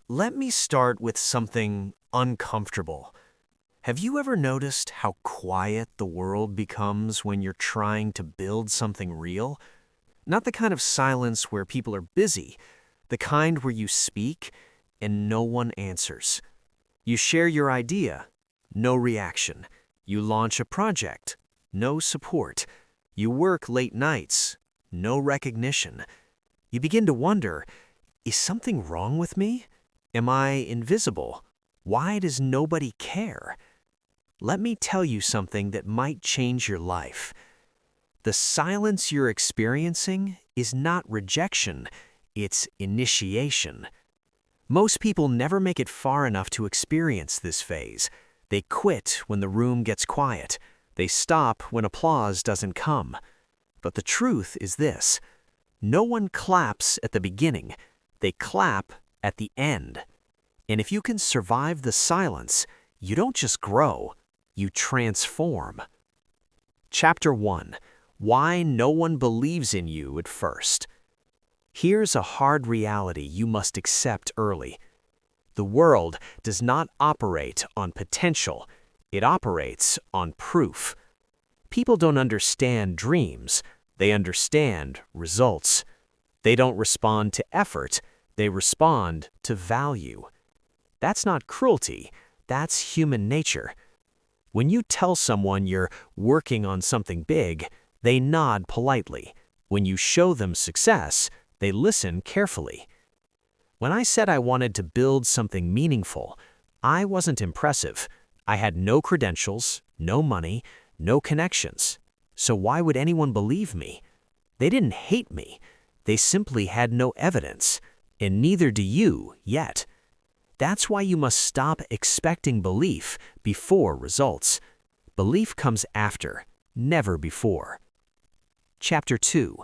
Let me start with something uncomfortable. Have you ever noticed how quiet the world becomes when you're trying to build something real? Not the kind of silence where people are busy, the kind where you speak and no one answers. You share your idea, no reaction. You launch a project, no support. You work late nights, no recognition. You begin to wonder, is something wrong with me? Am I invisible? Why does nobody care? Let me tell you something that might change your life. The silence you're experiencing is not rejection, it's initiation. Most people never make it far enough to experience this phase. They quit when the room gets quiet. They stop when applause doesn't come. But the truth is this: no one claps at the beginning. They clap at the end. And if you can survive the silence, you don't just grow, you transform. Chapter 1: Why No One Believes in You at First. Here's a hard reality you must accept early. The world does not operate on potential, it operates on proof. People don't understand dreams, they understand results. They don't respond to effort, they respond to value. That's not cruelty, that's human nature. When you tell someone you're working on something big, they nod politely. When you show them success, they listen carefully. When I said I wanted to build something meaningful, I wasn't impressive. I had no credentials, no money, no connections. So why would anyone believe me? They didn't hate me. They simply had no evidence, and neither do you yet. That's why you must stop expecting belief before results. Belief comes after, never before. Chapter 2: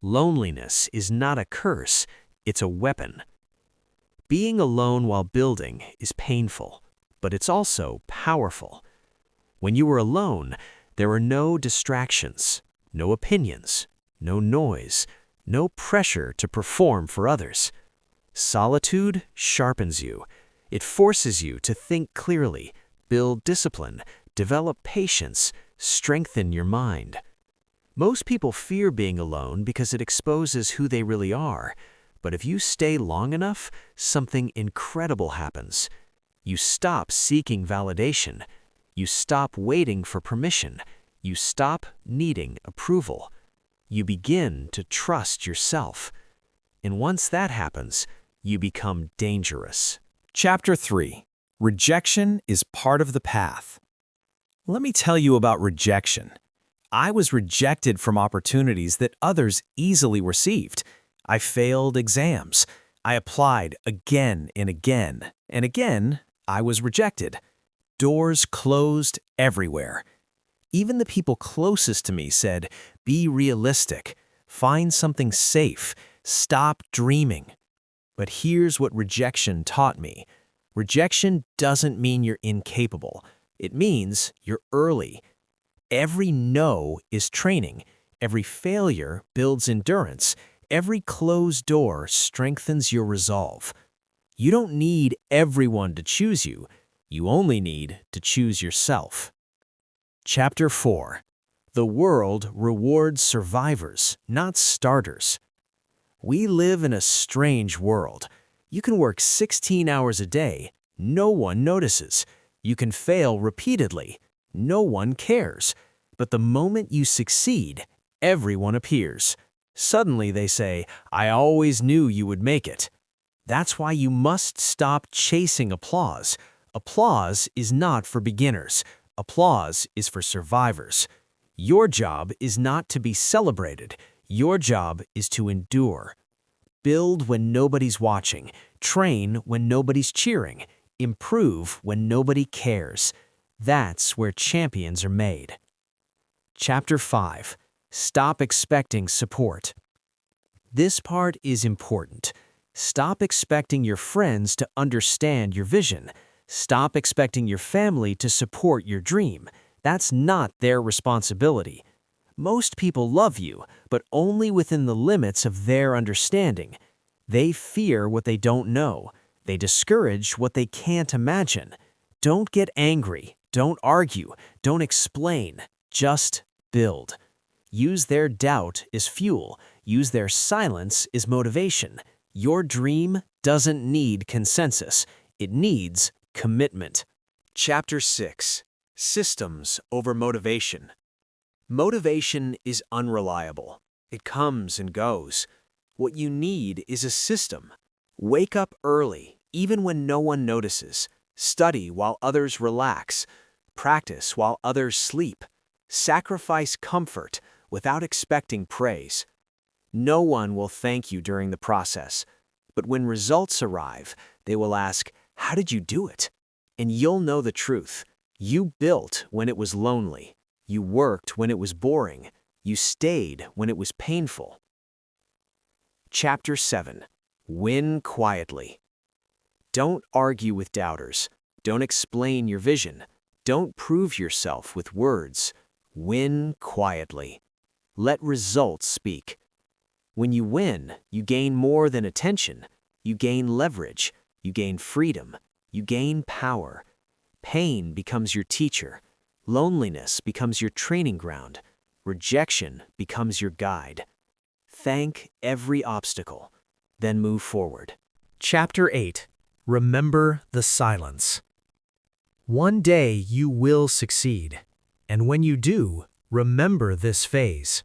Loneliness is not a curse, it's a weapon. Being alone while building is painful, but it's also powerful. When you are alone, there are no distractions, no opinions, no noise, no pressure to perform for others. Solitude sharpens you. It forces you to think clearly, build discipline, develop patience, strengthen your mind. Most people fear being alone because it exposes who they really are. But if you stay long enough, something incredible happens. You stop seeking validation. You stop waiting for permission. You stop needing approval. You begin to trust yourself. And once that happens, you become dangerous. Chapter 3: Rejection is part of the path. Let me tell you about rejection. I was rejected from opportunities that others easily received. I failed exams. I applied again and again, and again, I was rejected. Doors closed everywhere. Even the people closest to me said, "Be realistic. Find something safe. Stop dreaming." But here's what rejection taught me. Rejection doesn't mean you're incapable. It means you're early. Every no is training. Every failure builds endurance. Every closed door strengthens your resolve. You don't need everyone to choose you. You only need to choose yourself. Chapter 4: The world rewards survivors, not starters. We live in a strange world. You can work 16 hours a day. No one notices. You can fail repeatedly. No one cares. But the moment you succeed, everyone appears. Suddenly they say, "I always knew you would make it." That's why you must stop chasing applause. Applause is not for beginners. Applause is for survivors. Your job is not to be celebrated. Your job is to endure. Build when nobody's watching. Train when nobody's cheering. Improve when nobody cares. That's where champions are made. Chapter 5: Stop expecting support. This part is important. Stop expecting your friends to understand your vision. Stop expecting your family to support your dream. That's not their responsibility. Most people love you, but only within the limits of their understanding. They fear what they don't know. They discourage what they can't imagine. Don't get angry. Don't argue. Don't explain. Just build. Use their doubt as fuel. Use their silence as motivation. Your dream doesn't need consensus. It needs commitment. Chapter 6. Systems over motivation. Motivation is unreliable. It comes and goes. What you need is a system. Wake up early, even when no one notices. Study while others relax. Practice while others sleep. Sacrifice comfort without expecting praise. No one will thank you during the process, but when results arrive, they will ask, "How did you do it?" And you'll know the truth. You built when it was lonely. You worked when it was boring. You stayed when it was painful. Chapter 7. Win quietly. Don't argue with doubters. Don't explain your vision. Don't prove yourself with words. Win quietly. Let results speak. When you win, you gain more than attention. You gain leverage. You gain freedom. You gain power. Pain becomes your teacher. Loneliness becomes your training ground. Rejection becomes your guide. Thank every obstacle, then move forward. Chapter 8. Remember the silence. One day you will succeed, and when you do, remember this phase.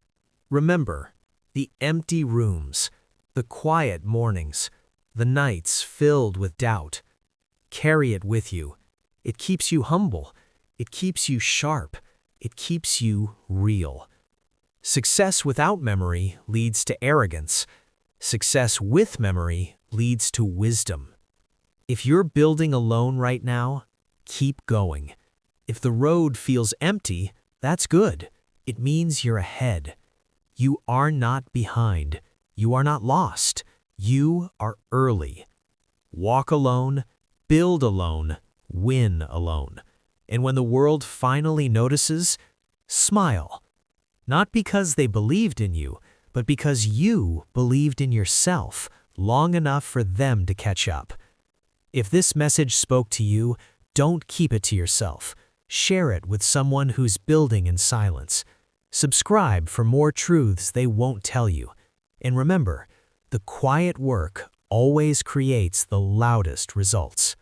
Remember the empty rooms, the quiet mornings, the nights filled with doubt. Carry it with you. It keeps you humble. It keeps you sharp. It keeps you real. Success without memory leads to arrogance. Success with memory leads to wisdom. If you're building alone right now, keep going. If the road feels empty, that's good. It means you're ahead. You are not behind. You are not lost. You are early. Walk alone, build alone, win alone. And when the world finally notices, smile. Not because they believed in you, but because you believed in yourself long enough for them to catch up. If this message spoke to you, don't keep it to yourself. Share it with someone who's building in silence. Subscribe for more truths they won't tell you. And remember, the quiet work always creates the loudest results.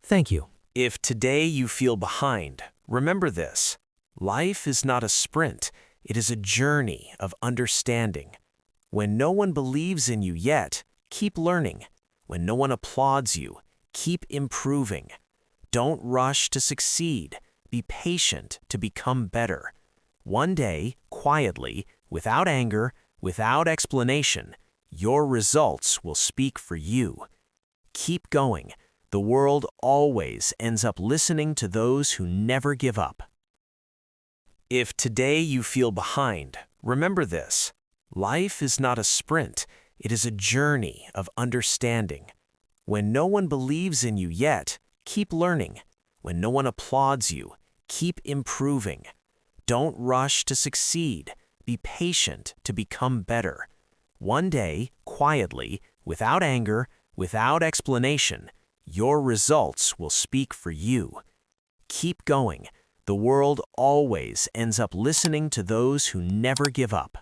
Thank you. If today you feel behind, remember this. Life is not a sprint. It is a journey of understanding. When no one believes in you yet, keep learning. When no one applauds you, keep improving. Don't rush to succeed. Be patient to become better. One day, quietly, without anger, without explanation, your results will speak for you. Keep going. The world always ends up listening to those who never give up. If today you feel behind, remember this. Life is not a sprint. It is a journey of understanding. When no one believes in you yet, keep learning. When no one applauds you, keep improving. Don't rush to succeed. Be patient to become better. One day, quietly, without anger, without explanation, your results will speak for you. Keep going. The world always ends up listening to those who never give up.